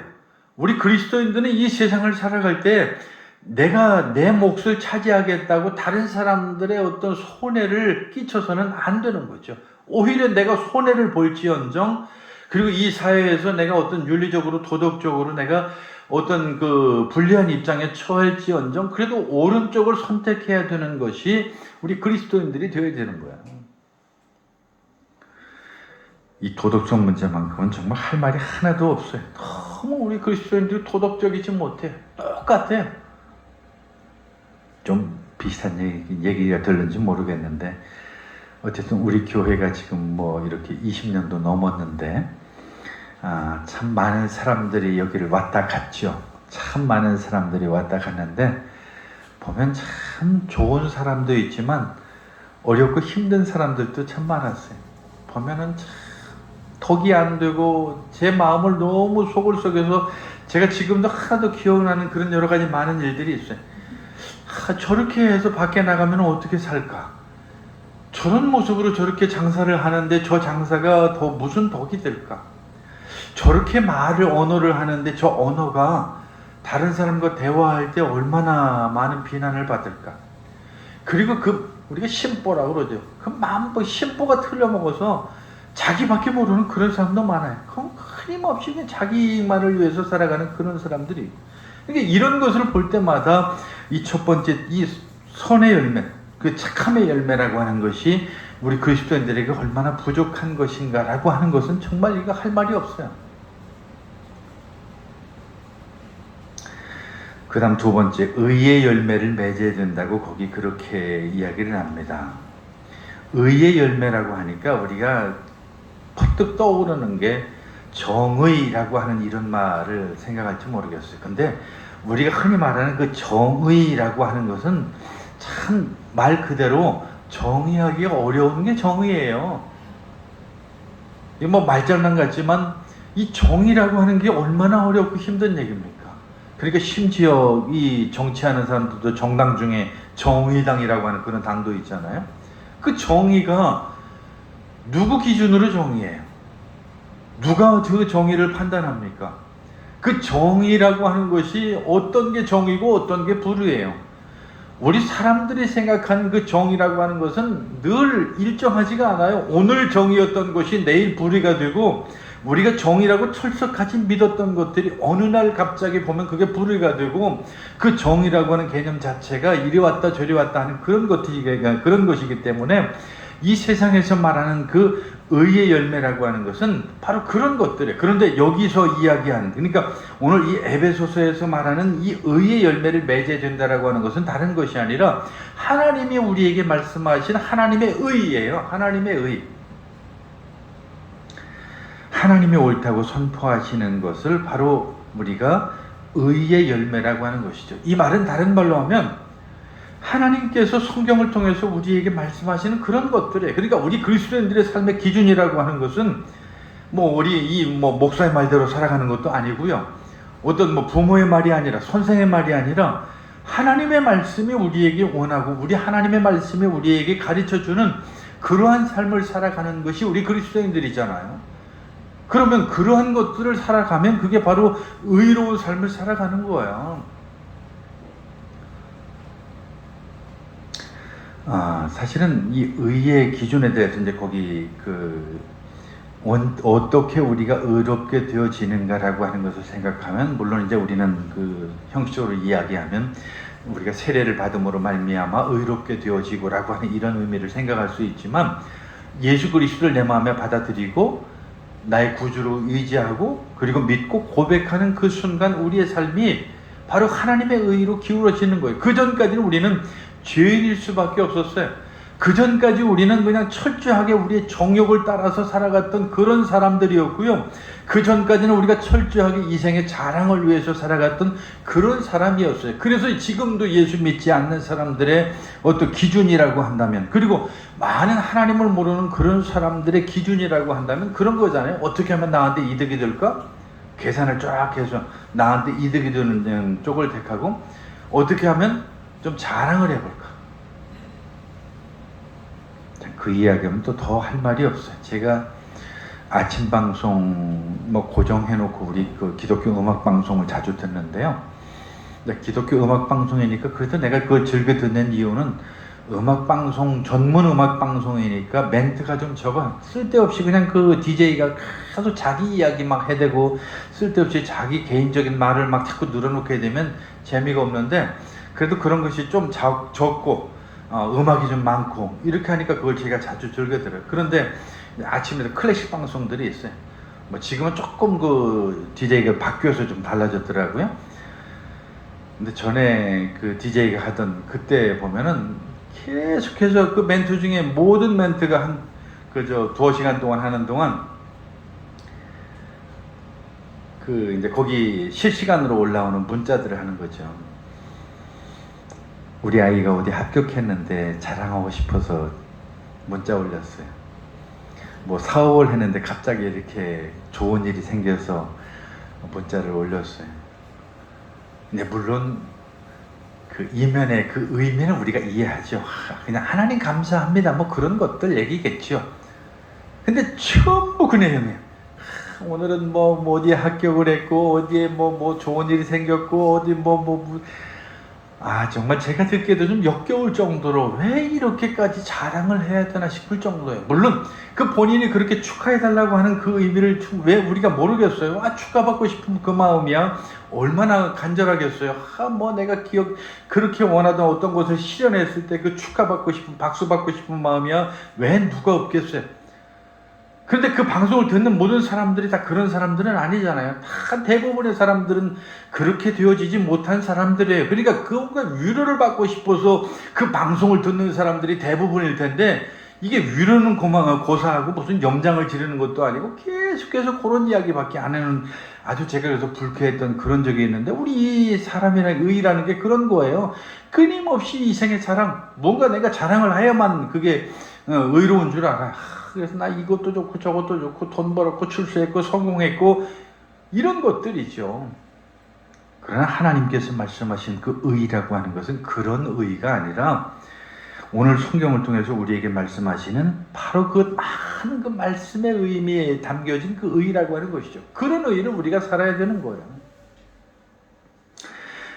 우리 그리스도인들은 이 세상을 살아갈 때 내가 내 몫을 차지하겠다고 다른 사람들의 어떤 손해를 끼쳐서는 안 되는 거죠. 오히려 내가 손해를 볼지언정, 그리고 이 사회에서 내가 어떤 윤리적으로 도덕적으로 내가 어떤 그 불리한 입장에 처할지언정 그래도 옳은 쪽을 선택해야 되는 것이 우리 그리스도인들이 되어야 되는 거야. 이 도덕성 문제만큼은 정말 할 말이 하나도 없어요. 너무 우리 그리스도인들이 도덕적이지 못해요. 똑같아요. 좀 비슷한 얘기가 들는지 모르겠는데 어쨌든 우리 교회가 지금 뭐 이렇게 20년도 넘었는데 참 많은 사람들이 여기를 왔다 갔죠. 참 많은 사람들이 왔다 갔는데 보면 참 좋은 사람도 있지만 어렵고 힘든 사람들도 참 많았어요. 보면은 참 덕이 안 되고 제 마음을 너무 속을 속에서 제가 지금도 하나도 기억나는 그런 여러 가지 많은 일들이 있어요. 저렇게 해서 밖에 나가면 어떻게 살까? 저런 모습으로 저렇게 장사를 하는데 저 장사가 더 무슨 덕이 될까? 저렇게 언어를 하는데 저 언어가 다른 사람과 대화할 때 얼마나 많은 비난을 받을까? 그리고 우리가 심보라고 그러죠. 심보가 틀려먹어서 자기밖에 모르는 그런 사람도 많아요. 그럼 끊임없이 그냥 자기만을 위해서 살아가는 그런 사람들이. 그러니까 이런 것을 볼 때마다 이 첫 번째 이 선의 열매, 그 착함의 열매라고 하는 것이 우리 그리스도인들에게 얼마나 부족한 것인가라고 하는 것은 정말 이거 할 말이 없어요. 그 다음 두 번째, 의의 열매를 맺어야 된다고 거기 그렇게 이야기를 합니다. 의의 열매라고 하니까 우리가 퍼뜩 떠오르는 게 정의라고 하는 이런 말을 생각할지 모르겠어요. 근데 우리가 흔히 말하는 그 정의라고 하는 것은 참 말 그대로 정의하기가 어려운 게 정의예요. 이게 뭐 말장난 같지만 이 정의라고 하는 게 얼마나 어렵고 힘든 얘기입니까? 그러니까 심지어 이 정치하는 사람들도 정당 중에 정의당이라고 하는 그런 당도 있잖아요. 그 정의가 누구 기준으로 정의해요? 누가 그 정의를 판단합니까? 그 정의라고 하는 것이 어떤 게 정의고 어떤 게 불의예요. 우리 사람들이 생각하는 그 정의라고 하는 것은 늘 일정하지가 않아요. 오늘 정의였던 것이 내일 불의가 되고 우리가 정의라고 철석같이 믿었던 것들이 어느 날 갑자기 보면 그게 불의가 되고 그 정의라고 하는 개념 자체가 이리 왔다 저리 왔다 하는 그런 것이기 때문에 이 세상에서 말하는 그 의의 열매라고 하는 것은 바로 그런 것들이에요. 그런데 여기서 이야기하는, 그러니까 오늘 이 에베소서에서 말하는 이 의의 열매를 맺어야 된다라고 하는 것은 다른 것이 아니라 하나님이 우리에게 말씀하신 하나님의 의예요. 하나님의 의. 하나님이 옳다고 선포하시는 것을 바로 우리가 의의 열매라고 하는 것이죠. 이 말은 다른 말로 하면 하나님께서 성경을 통해서 우리에게 말씀하시는 그런 것들이에요. 그러니까 우리 그리스도인들의 삶의 기준이라고 하는 것은 우리 목사의 말대로 살아가는 것도 아니고요. 어떤 부모의 말이 아니라 선생의 말이 아니라 하나님의 말씀이 우리에게 원하고 우리 하나님의 말씀이 우리에게 가르쳐주는 그러한 삶을 살아가는 것이 우리 그리스도인들이잖아요. 그러면 그러한 것들을 살아가면 그게 바로 의로운 삶을 살아가는 거예요. 사실은 이 의의 기준에 대해서 이제 거기 어떻게 우리가 의롭게 되어지는가라고 하는 것을 생각하면, 물론 이제 우리는 형식적으로 이야기하면 우리가 세례를 받음으로 말미암아 의롭게 되어지고라고 하는 이런 의미를 생각할 수 있지만, 예수 그리스도를 내 마음에 받아들이고 나의 구주로 의지하고 그리고 믿고 고백하는 그 순간 우리의 삶이 바로 하나님의 의로 기울어지는 거예요. 그 전까지는 우리는 죄인일 수밖에 없었어요. 그 전까지 우리는 그냥 철저하게 우리의 정욕을 따라서 살아갔던 그런 사람들이었고요. 그 전까지는 우리가 철저하게 이생의 자랑을 위해서 살아갔던 그런 사람이었어요. 그래서 지금도 예수 믿지 않는 사람들의 어떤 기준이라고 한다면, 그리고 많은 하나님을 모르는 그런 사람들의 기준이라고 한다면 그런 거잖아요. 어떻게 하면 나한테 이득이 될까? 계산을 쫙 해서 나한테 이득이 되는 쪽을 택하고, 어떻게 하면 좀 자랑을 해볼까? 그 이야기하면 또 더 할 말이 없어요. 제가 아침 방송 뭐 고정해놓고 우리 그 기독교 음악 방송을 자주 듣는데요. 기독교 음악 방송이니까 그래도 내가 그걸 즐겨 듣는 이유는 음악 방송, 전문 음악 방송이니까 멘트가 좀 적어. 쓸데없이 그냥 그 DJ가 계속 자기 이야기 막 해대고 쓸데없이 자기 개인적인 말을 막 자꾸 늘어놓게 되면 재미가 없는데, 그래도 그런 것이 좀 적고 음악이 좀 많고 이렇게 하니까 그걸 제가 자주 즐겨 들어요. 그런데 아침에 클래식 방송들이 있어요. 뭐 지금은 조금 그 DJ가 바뀌어서 좀 달라졌더라고요. 근데 전에 그 DJ가 하던 그때 보면은 계속해서 그 멘트 중에 모든 멘트가 한 두어 시간 동안 하는 동안 그 이제 거기 실시간으로 올라오는 문자들을 하는 거죠. 우리 아이가 어디 합격했는데 자랑하고 싶어서 문자 올렸어요. 뭐 사업을 했는데 갑자기 이렇게 좋은 일이 생겨서 문자를 올렸어요. 근데 물론 그 이면의 그 의미는 우리가 이해하죠. 그냥 하나님 감사합니다 뭐 그런 것들 얘기겠죠. 근데 전부 그 내용이에요. 오늘은 뭐 어디에 합격을 했고 어디에 뭐 좋은 일이 생겼고 어디 정말 제가 듣기에도 좀 역겨울 정도로 왜 이렇게까지 자랑을 해야 되나 싶을 정도예요. 물론 그 본인이 그렇게 축하해달라고 하는 그 의미를 왜 우리가 모르겠어요. 축하받고 싶은 그 마음이야 얼마나 간절하겠어요. 내가 그렇게 원하던 어떤 것을 실현했을 때 그 축하받고 싶은, 박수받고 싶은 마음이야 왜 누가 없겠어요. 그런데 그 방송을 듣는 모든 사람들이 다 그런 사람들은 아니잖아요. 다 대부분의 사람들은 그렇게 되어지지 못한 사람들이에요. 그러니까 그가 위로를 받고 싶어서 그 방송을 듣는 사람들이 대부분일 텐데, 이게 위로는 고사하고 무슨 염장을 지르는 것도 아니고 계속해서 그런 이야기밖에 안 하는, 아주 제가 그래서 불쾌했던 그런 적이 있는데, 우리 사람이라는 의라는 게 그런 거예요. 끊임없이 이생의 자랑, 뭔가 내가 자랑을 해야만 그게 의로운 줄 알아. 그래서 나 이것도 좋고 저것도 좋고 돈 벌었고 출세했고 성공했고 이런 것들이죠. 그러나 하나님께서 말씀하신 그 의라고 하는 것은 그런 의가 아니라 오늘 성경을 통해서 우리에게 말씀하시는 바로 그 많은 그 말씀의 의미에 담겨진 그 의라고 하는 것이죠. 그런 의를 우리가 살아야 되는 거예요.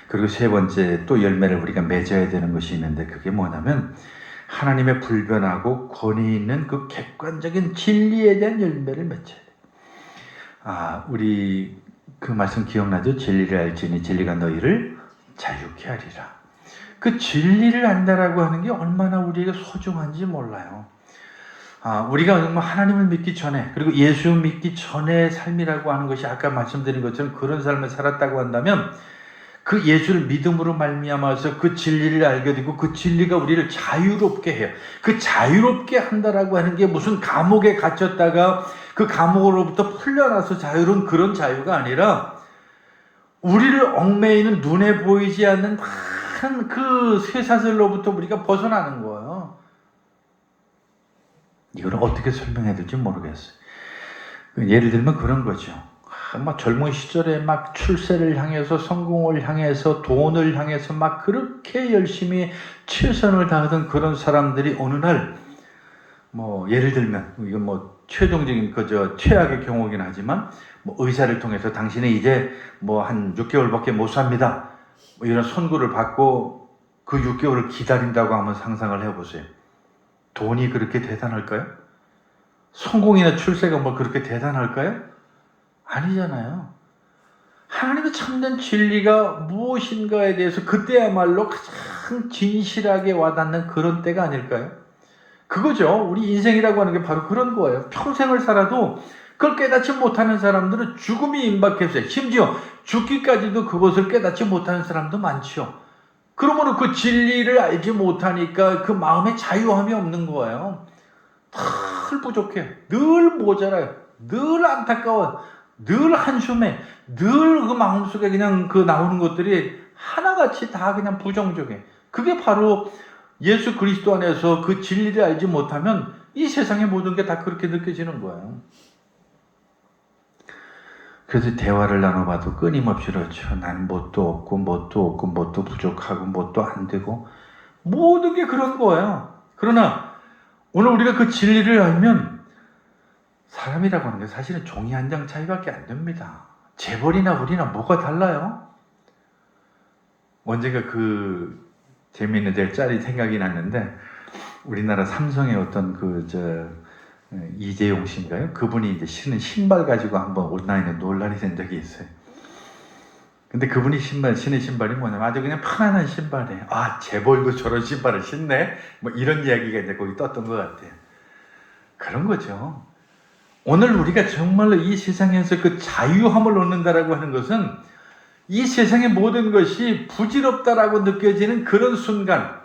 그리고 세 번째 또 열매를 우리가 맺어야 되는 것이 있는데, 그게 뭐냐면 하나님의 불변하고 권위 있는 그 객관적인 진리에 대한 열매를 맺어야 돼. 우리 그 말씀 기억나죠? 진리를 알지니 진리가 너희를 자유케 하리라. 그 진리를 안다라고 하는 게 얼마나 우리에게 소중한지 몰라요. 우리가 정말 하나님을 믿기 전에, 그리고 예수 믿기 전의 삶이라고 하는 것이 아까 말씀드린 것처럼 그런 삶을 살았다고 한다면, 그 예수를 믿음으로 말미암아서 그 진리를 알게 되고 그 진리가 우리를 자유롭게 해요. 그 자유롭게 한다라고 하는 게 무슨 감옥에 갇혔다가 그 감옥으로부터 풀려나서 자유로운 그런 자유가 아니라, 우리를 얽매이는 눈에 보이지 않는 큰 그 쇠사슬로부터 우리가 벗어나는 거예요. 이걸 어떻게 설명해야 될지 모르겠어요. 예를 들면 그런 거죠. 막 젊은 시절에 막 출세를 향해서, 성공을 향해서, 돈을 향해서 막 그렇게 열심히 최선을 다하던 그런 사람들이 어느 날, 예를 들면 이건 최종적인 최악의 경우긴 하지만, 의사를 통해서 당신은 이제 한 6개월밖에 못 삽니다, 이런 선고를 받고 그 6개월을 기다린다고 한번 상상을 해보세요. 돈이 그렇게 대단할까요? 성공이나 출세가 그렇게 대단할까요? 아니잖아요. 하나님의 참된 진리가 무엇인가에 대해서 그때야말로 가장 진실하게 와닿는 그런 때가 아닐까요? 그거죠. 우리 인생이라고 하는 게 바로 그런 거예요. 평생을 살아도 그걸 깨닫지 못하는 사람들은 죽음이 임박했어요. 심지어 죽기까지도 그것을 깨닫지 못하는 사람도 많죠. 그러면 그 진리를 알지 못하니까 그 마음에 자유함이 없는 거예요. 늘 부족해요. 늘 모자라요. 늘 안타까워요. 늘 한숨에, 늘 그 마음속에 그냥 그 나오는 것들이 하나같이 다 그냥 부정적이에요. 그게 바로 예수 그리스도 안에서 그 진리를 알지 못하면 이 세상의 모든 게 다 그렇게 느껴지는 거예요. 그래서 대화를 나눠봐도 끊임없이 그렇죠. 난 뭣도 없고 뭣도 부족하고 뭣도 안 되고 모든 게 그런 거예요. 그러나 오늘 우리가 그 진리를 알면 사람이라고 하는 게 사실은 종이 한 장 차이밖에 안 됩니다. 재벌이나 우리나 뭐가 달라요? 언젠가 그 재미있는 제 짤이 생각이 났는데 우리나라 삼성의 어떤 이재용 씨인가요? 그분이 이제 신은 신발 가지고 한번 온라인에 논란이 된 적이 있어요. 근데 그분이 신는 신발이 뭐냐면 아주 그냥 편안한 신발이에요. 아, 재벌도 저런 신발을 신네? 뭐 이런 이야기가 이제 거기 떴던 것 같아요. 그런 거죠. 오늘 우리가 정말로 이 세상에서 그 자유함을 얻는다라고 하는 것은 이 세상의 모든 것이 부질없다라고 느껴지는 그런 순간,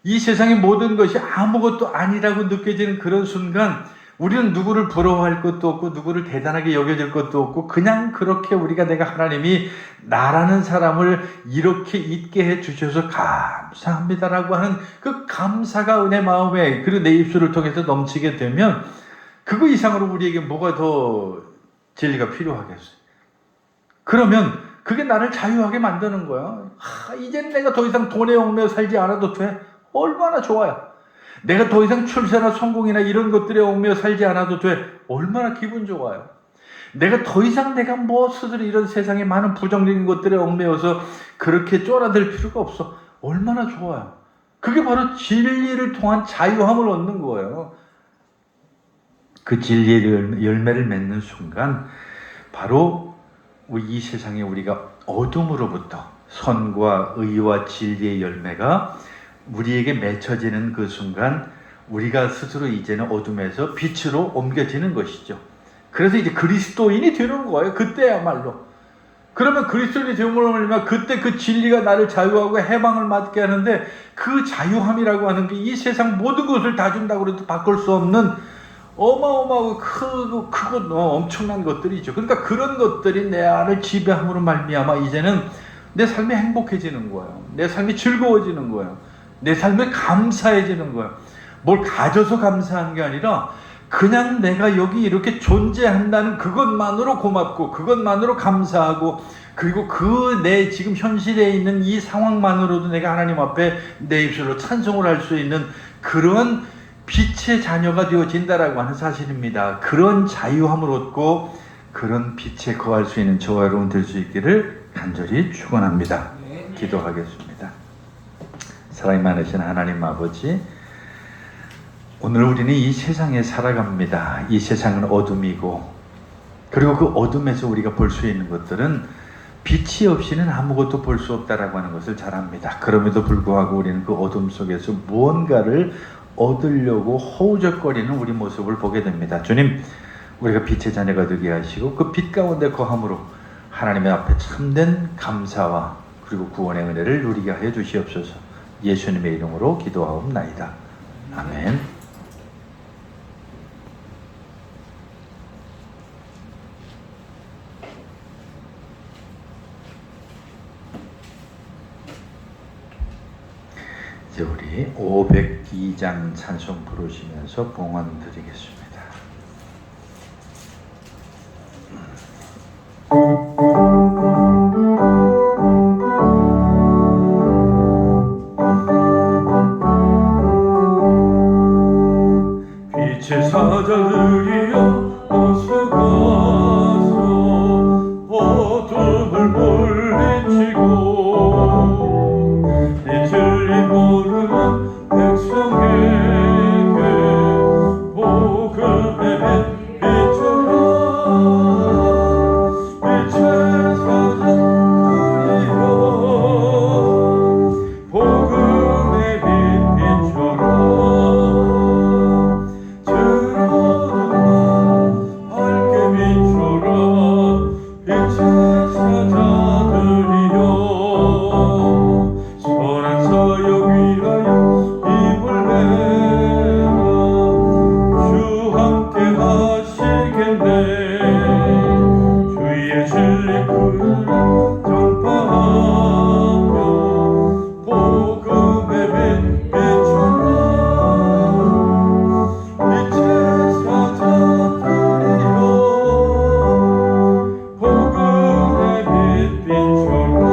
이 세상의 모든 것이 아무것도 아니라고 느껴지는 그런 순간 우리는 누구를 부러워할 것도 없고 누구를 대단하게 여겨질 것도 없고 그냥 그렇게 우리가 내가 하나님이 나라는 사람을 이렇게 있게 해주셔서 감사합니다라고 하는 그 감사가 내 마음에 그리고 내 입술을 통해서 넘치게 되면 그거 이상으로 우리에게 뭐가 더 진리가 필요하겠어요. 그러면 그게 나를 자유하게 만드는 거야. 이제는 내가 더 이상 돈에 얽매여 살지 않아도 돼. 얼마나 좋아요. 내가 더 이상 출세나 성공이나 이런 것들에 얽매여 살지 않아도 돼. 얼마나 기분 좋아요. 내가 더 이상 내가 스스로 이런 세상에 많은 부정적인 것들에 얽매여서 그렇게 쫄아들 필요가 없어. 얼마나 좋아요. 그게 바로 진리를 통한 자유함을 얻는 거예요. 그 진리의 열매를 맺는 순간 바로 이 세상에 우리가 어둠으로부터 선과 의와 진리의 열매가 우리에게 맺혀지는 그 순간 우리가 스스로 이제는 어둠에서 빛으로 옮겨지는 것이죠. 그래서 이제 그리스도인이 되는 거예요. 그때야말로. 그러면 그리스도인이 되면 그때 그 진리가 나를 자유하고 해방을 맞게 하는데 그 자유함이라고 하는 게 이 세상 모든 것을 다 준다고 해도 바꿀 수 없는 어마어마하고 크고 엄청난 것들이죠. 그러니까 그런 것들이 내 안을 지배함으로 말미암아 이제는 내 삶이 행복해지는 거예요. 내 삶이 즐거워지는 거예요. 내 삶에 감사해지는 거예요. 뭘 가져서 감사한 게 아니라 그냥 내가 여기 이렇게 존재한다는 그것만으로 고맙고 그것만으로 감사하고 그리고 그 내 지금 현실에 있는 이 상황만으로도 내가 하나님 앞에 내 입술로 찬송을 할 수 있는 그런 빛의 자녀가 되어진다라고 하는 사실입니다. 그런 자유함을 얻고 그런 빛에 거할 수 있는 저와 여러분 될 수 있기를 간절히 축원합니다. 기도하겠습니다. 사랑이 많으신 하나님 아버지, 오늘 우리는 이 세상에 살아갑니다. 이 세상은 어둠이고 그리고 그 어둠에서 우리가 볼 수 있는 것들은 빛이 없이는 아무것도 볼 수 없다라고 하는 것을 잘 압니다. 그럼에도 불구하고 우리는 그 어둠 속에서 무언가를 얻으려고 허우적거리는 우리 모습을 보게 됩니다. 주님, 우리가 빛의 자녀가 되게 하시고 그 빛 가운데 거함으로 하나님의 앞에 참된 감사와 그리고 구원의 은혜를 누리게 하여 주시옵소서. 예수님의 이름으로 기도하옵나이다. 아멘. 이제 우리 502장 찬송 부르시면서 봉헌 드리겠습니다. 빛의 사자들이여 어서 가서 어둠을 물리치고 빛을 모르는 백성에게 복음의 빛 비추라. 빛의 사자들이여 복음의 빛 비추라. 빛의 사자들이여 그를 전파하며 복음의 빛 비춰라 빛의 사자들이여 복음의 빛 비춰라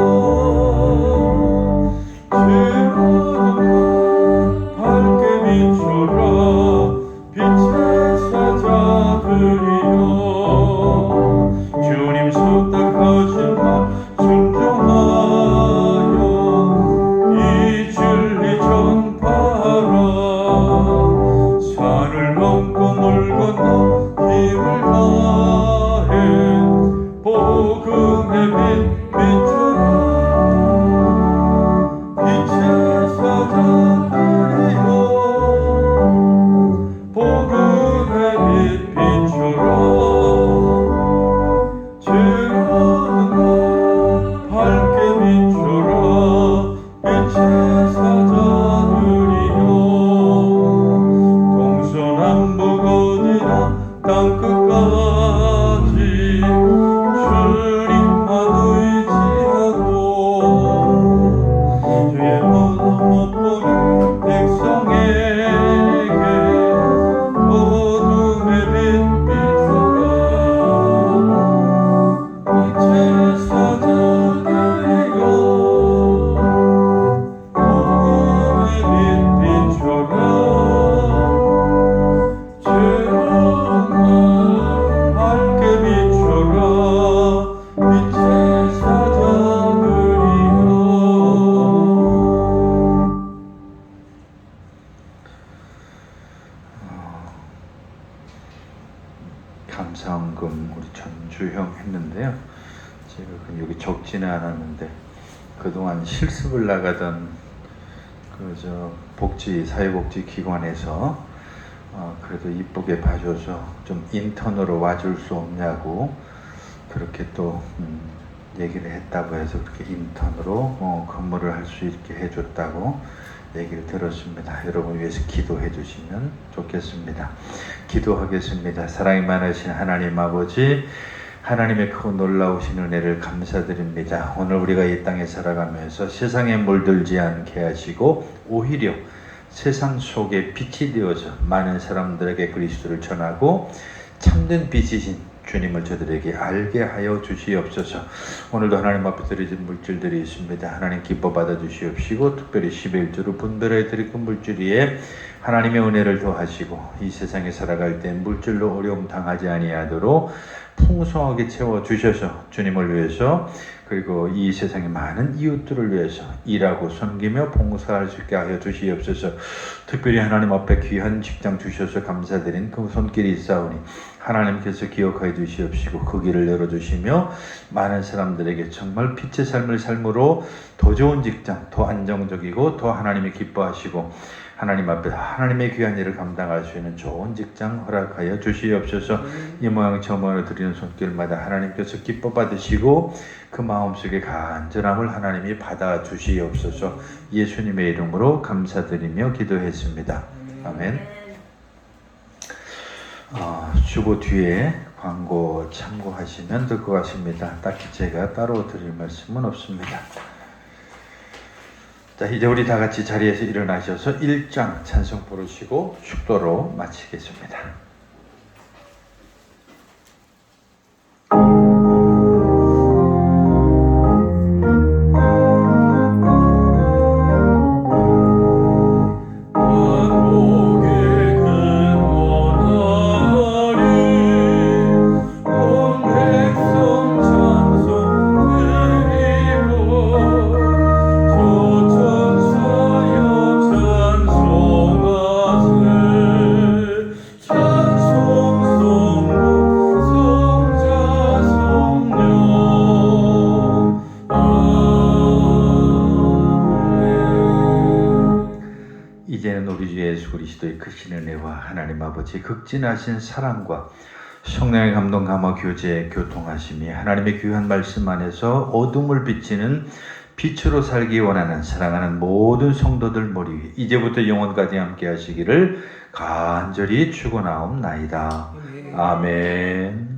밝게 비춰라 빛의 사자들이여 주님 속닥하신 말 순종하여 이 진리 전파하라 산을 넘고 물 건너 힘을 다해 복음의 빛 비춰라 빛의 사자들이여 복음의 빛 비춰라 죄라는 것 밝게 비춰라 빛의 사자들이여 동서남북 어디나 땅끝까지 주님만 의지하고 주의 언어 못 보는 백성에게 어둠의 빛 비춰라 빛의 사자들이여 복음의 빛 비춰라 죄악만 밝게 비춰라 빛의 사자들이여 감사원금 우리 전주형 했는데요. 제가 여기 적지는 않았는데 그동안 실습을 나가던 사회복지기관에서 그래도 이쁘게 봐줘서 좀 인턴으로 와줄 수 없냐고 그렇게 또 얘기를 했다고 해서 그렇게 인턴으로 근무를 할 수 있게 해줬다고 얘기를 들었습니다. 여러분 위해서 기도해 주시면 좋겠습니다. 기도하겠습니다. 사랑이 많으신 하나님 아버지, 하나님의 크고 놀라우신 은혜를 감사드립니다. 오늘 우리가 이 땅에 살아가면서 세상에 물들지 않게 하시고 오히려 세상 속에 빛이 되어서 많은 사람들에게 그리스도를 전하고 참된 빛이신 주님을 저들에게 알게 하여 주시옵소서. 오늘도 하나님 앞에 드려진 물질들이 있습니다. 하나님 기뻐 받아 주시옵시고 특별히 11조로 분별해 드릴 그 물질 위에 하나님의 은혜를 더하시고 이 세상에 살아갈 때 물질로 어려움 당하지 아니하도록 풍성하게 채워 주셔서 주님을 위해서 그리고 이 세상의 많은 이웃들을 위해서 일하고 섬기며 봉사할 수 있게 하여 주시옵소서. 특별히 하나님 앞에 귀한 직장 주셔서 감사드린 그 손길이 있사오니 하나님께서 기억하여 주시옵시고 그 길을 열어주시며 많은 사람들에게 정말 빛의 삶을 삶으로 더 좋은 직장, 더 안정적이고 더 하나님이 기뻐하시고 하나님 앞에 하나님의 귀한 일을 감당할 수 있는 좋은 직장 허락하여 주시옵소서. 이 모양 저 모양을 드리는 손길마다 하나님께서 기뻐 받으시고 그 마음속에 간절함을 하나님이 받아 주시옵소서. 예수님의 이름으로 감사드리며 기도했습니다. 아멘. 주보 뒤에 광고 참고하시면 될 것 같습니다. 딱히 제가 따로 드릴 말씀은 없습니다. 자, 이제 우리 다 같이 자리에서 일어나셔서 1장 찬송 부르시고 축도로 마치겠습니다. 이제는 우리 주 예수 그리스도의 크신 은혜와 하나님 아버지 극진하신 사랑과 성령의 감동 감화 교제 교통하심이 하나님의 귀한 말씀 안에서 어둠을 비치는 빛으로 살기 원하는 사랑하는 모든 성도들 머리 위에 이제부터 영원까지 함께 하시기를 간절히 축원하옵나이다. 아멘.